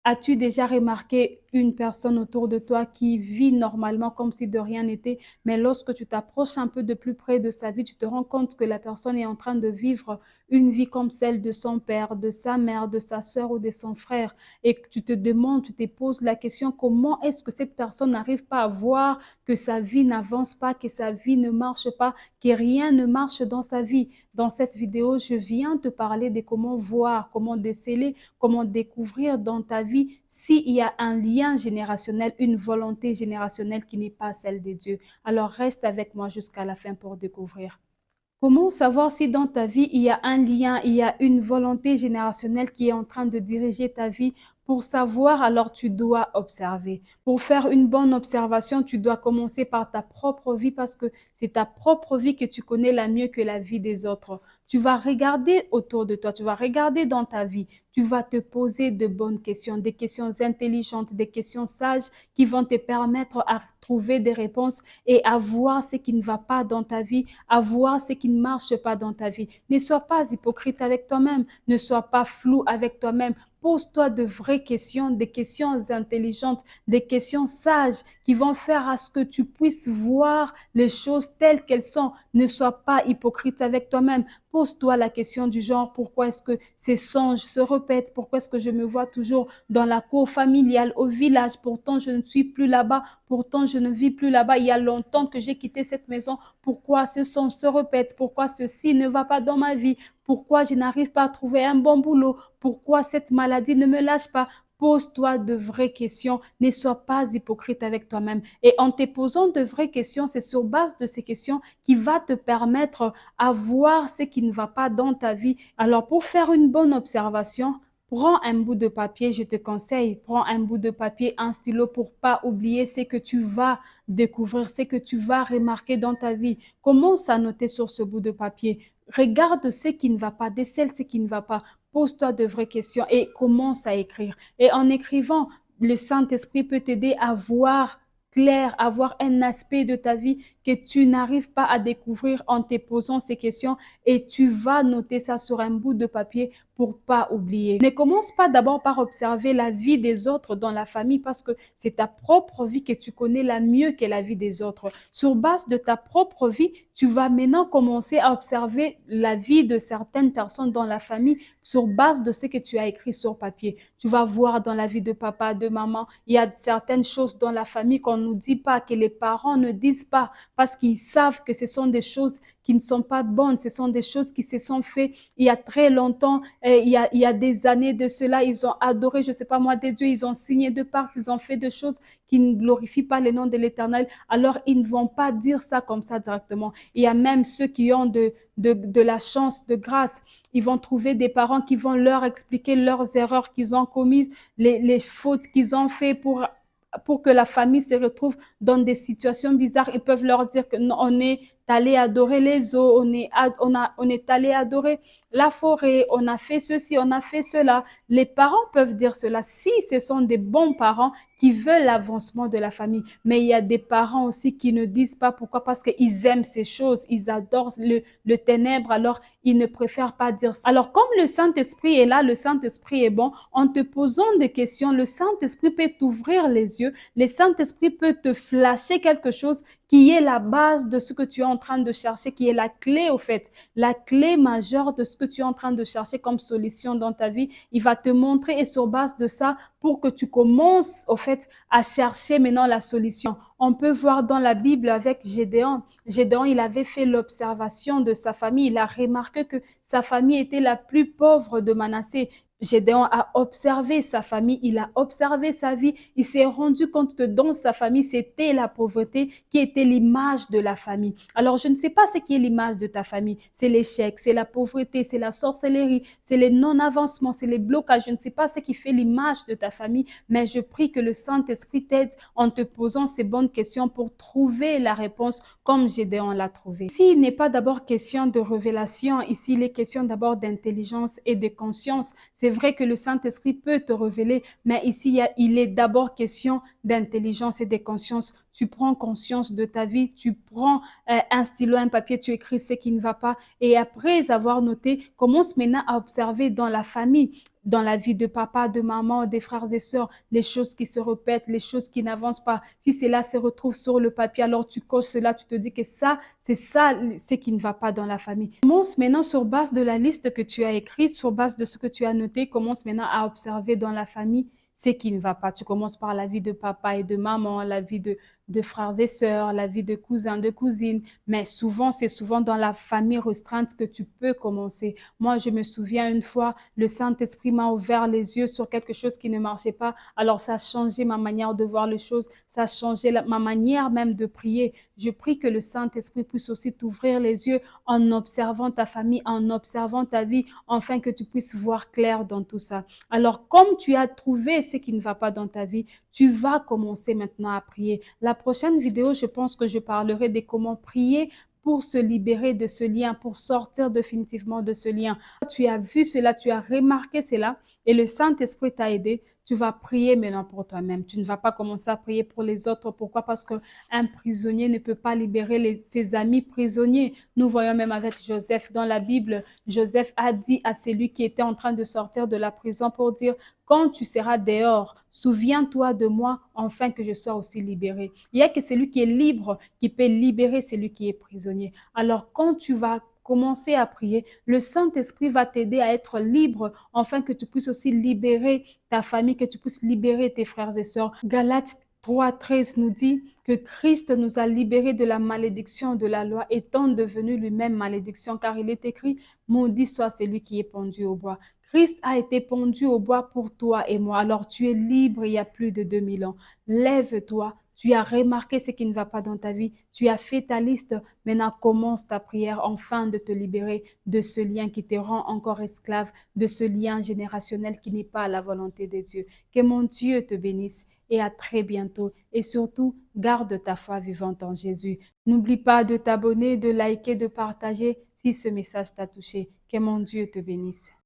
As-tu déjà remarqué une personne autour de toi qui vit normalement comme si de rien n'était, mais lorsque tu t'approches un peu de plus près de sa vie, tu te rends compte que la personne est en train de vivre une vie comme celle de son père, de sa mère, de sa sœur ou de son frère, et que tu te demandes, tu te poses la question, comment est-ce que cette personne n'arrive pas à voir que sa vie n'avance pas, que sa vie ne marche pas, que rien ne marche dans sa vie? Dans cette vidéo, je viens te parler de comment voir, comment déceler, comment découvrir dans ta vie s'il y a un lien générationnel, une volonté générationnelle qui n'est pas celle de Dieu. Alors reste avec moi jusqu'à la fin pour découvrir. Comment savoir si dans ta vie, il y a un lien, il y a une volonté générationnelle qui est en train de diriger ta vie? Pour savoir, alors tu dois observer. Pour faire une bonne observation, tu dois commencer par ta propre vie parce que c'est ta propre vie que tu connais la mieux que la vie des autres. Tu vas regarder autour de toi, tu vas regarder dans ta vie, tu vas te poser de bonnes questions, des questions intelligentes, des questions sages qui vont te permettre à trouver des réponses et à voir ce qui ne va pas dans ta vie, à voir ce qui ne marche pas dans ta vie. Ne sois pas hypocrite avec toi-même, ne sois pas flou avec toi-même. Pose-toi de vraies questions, des questions intelligentes, des questions sages qui vont faire à ce que tu puisses voir les choses telles qu'elles sont. Ne sois pas hypocrite avec toi-même. Pose-toi la question du genre, pourquoi est-ce que ces songes se répètent? Pourquoi est-ce que je me vois toujours dans la cour familiale, au village? Pourtant, je ne suis plus là-bas. Pourtant, je ne vis plus là-bas. Il y a longtemps que j'ai quitté cette maison. Pourquoi ce songe se répète? Pourquoi ceci ne va pas dans ma vie? Pourquoi je n'arrive pas à trouver un bon boulot? Pourquoi cette maladie ne me lâche pas? Pose-toi de vraies questions. Ne sois pas hypocrite avec toi-même. Et en te posant de vraies questions, c'est sur base de ces questions qui va te permettre à voir ce qui ne va pas dans ta vie. Alors, pour faire une bonne observation, prends un bout de papier, je te conseille, prends un bout de papier, un stylo pour pas oublier ce que tu vas découvrir, ce que tu vas remarquer dans ta vie. Commence à noter sur ce bout de papier. Regarde ce qui ne va pas, décèle ce qui ne va pas. Pose-toi de vraies questions et commence à écrire. Et en écrivant, le Saint-Esprit peut t'aider à voir clair, à voir un aspect de ta vie que tu n'arrives pas à découvrir en te posant ces questions et tu vas noter ça sur un bout de papier pour pas oublier. Ne commence pas d'abord par observer la vie des autres dans la famille parce que c'est ta propre vie que tu connais la mieux que la vie des autres. Sur base de ta propre vie, tu vas maintenant commencer à observer la vie de certaines personnes dans la famille sur base de ce que tu as écrit sur papier. Tu vas voir dans la vie de papa, de maman, il y a certaines choses dans la famille qu'on ne nous dit pas, que les parents ne disent pas parce qu'ils savent que ce sont des choses qui ne sont pas bonnes, ce sont des choses qui se sont faites il y a très longtemps, il y a des années de cela, ils ont adoré, je ne sais pas moi, des dieux, ils ont signé de part, ils ont fait des choses qui ne glorifient pas le nom de l'Éternel, alors ils ne vont pas dire ça comme ça directement. Il y a même ceux qui ont de la chance, de grâce, ils vont trouver des parents qui vont leur expliquer leurs erreurs qu'ils ont commises, les fautes qu'ils ont fait pour que la famille se retrouve dans des situations bizarres. Ils peuvent leur dire que non, on est allé adorer les eaux, on est allé adorer la forêt, on a fait ceci, on a fait cela. Les parents peuvent dire cela si ce sont des bons parents qui veulent l'avancement de la famille. Mais il y a des parents aussi qui ne disent pas pourquoi, parce qu'ils aiment ces choses, ils adorent le ténèbre, alors ils ne préfèrent pas dire ça. Alors comme le Saint-Esprit est là, le Saint-Esprit est bon, en te posant des questions, le Saint-Esprit peut t'ouvrir les yeux, le Saint-Esprit peut te flasher quelque chose qui est la base de ce que tu es en train de chercher, qui est la clé au fait, la clé majeure de ce que tu es en train de chercher comme solution dans ta vie. Il va te montrer et sur base de ça, pour que tu commences au fait à chercher maintenant la solution. On peut voir dans la Bible avec Gédéon. Gédéon, il avait fait l'observation de sa famille. Il a remarqué que sa famille était la plus pauvre de Manassé. Gédéon a observé sa famille, il a observé sa vie, il s'est rendu compte que dans sa famille, c'était la pauvreté qui était l'image de la famille. Alors, je ne sais pas ce qui est l'image de ta famille. C'est l'échec, c'est la pauvreté, c'est la sorcellerie, c'est les non-avancements, c'est les blocages. Je ne sais pas ce qui fait l'image de ta famille, mais je prie que le Saint-Esprit t'aide en te posant ces bonnes questions pour trouver la réponse comme Gédéon l'a trouvé. Ici, il n'est pas d'abord question de révélation. Ici, il est question d'abord d'intelligence et de conscience. C'est vrai que le Saint-Esprit peut te révéler, mais ici, il est d'abord question d'intelligence et de conscience. Tu prends conscience de ta vie, tu prends un stylo, un papier, tu écris ce qui ne va pas et après avoir noté, commence maintenant à observer dans la famille. dans la vie de papa, de maman, des frères et sœurs, les choses qui se répètent, les choses qui n'avancent pas. Si cela se retrouve sur le papier, alors tu coches cela, tu te dis que ça, c'est ça, ce qui ne va pas dans la famille. Commence maintenant sur base de la liste que tu as écrite, sur base de ce que tu as noté, commence maintenant à observer dans la famille ce qui ne va pas. Tu commences par la vie de papa et de maman, la vie de frères et sœurs, la vie de cousins, de cousines. Mais souvent, c'est souvent dans la famille restreinte que tu peux commencer. Moi, je me souviens une fois, le Saint-Esprit m'a ouvert les yeux sur quelque chose qui ne marchait pas. Alors, ça a changé ma manière de voir les choses. Ça a changé ma manière même de prier. Je prie que le Saint-Esprit puisse aussi t'ouvrir les yeux en observant ta famille, en observant ta vie, afin que tu puisses voir clair dans tout ça. Alors, comme tu as trouvé ce qui ne va pas dans ta vie, tu vas commencer maintenant à prier. La prochaine vidéo, je pense que je parlerai de comment prier pour se libérer de ce lien, pour sortir définitivement de ce lien. Tu as vu cela, tu as remarqué cela et le Saint-Esprit t'a aidé. Tu vas prier maintenant pour toi-même. Tu ne vas pas commencer à prier pour les autres. Pourquoi? Parce qu'un prisonnier ne peut pas libérer ses amis prisonniers. Nous voyons même avec Joseph dans la Bible, Joseph a dit à celui qui était en train de sortir de la prison pour dire: quand tu seras dehors, souviens-toi de moi, afin que je sois aussi libéré. Il n'y a que celui qui est libre qui peut libérer celui qui est prisonnier. Alors, quand tu vas commencer à prier, le Saint-Esprit va t'aider à être libre, afin que tu puisses aussi libérer ta famille, que tu puisses libérer tes frères et sœurs. Galates 3:13 nous dit que Christ nous a libérés de la malédiction de la loi, étant devenu lui-même malédiction, car il est écrit: maudit soit celui qui est pendu au bois. Christ a été pendu au bois pour toi et moi. Alors tu es libre il y a plus de 2000 ans. Lève-toi. Tu as remarqué ce qui ne va pas dans ta vie. Tu as fait ta liste. Maintenant, commence ta prière enfin de te libérer de ce lien qui te rend encore esclave, de ce lien générationnel qui n'est pas à la volonté de Dieu. Que mon Dieu te bénisse et à très bientôt. Et surtout, garde ta foi vivante en Jésus. N'oublie pas de t'abonner, de liker, de partager si ce message t'a touché. Que mon Dieu te bénisse.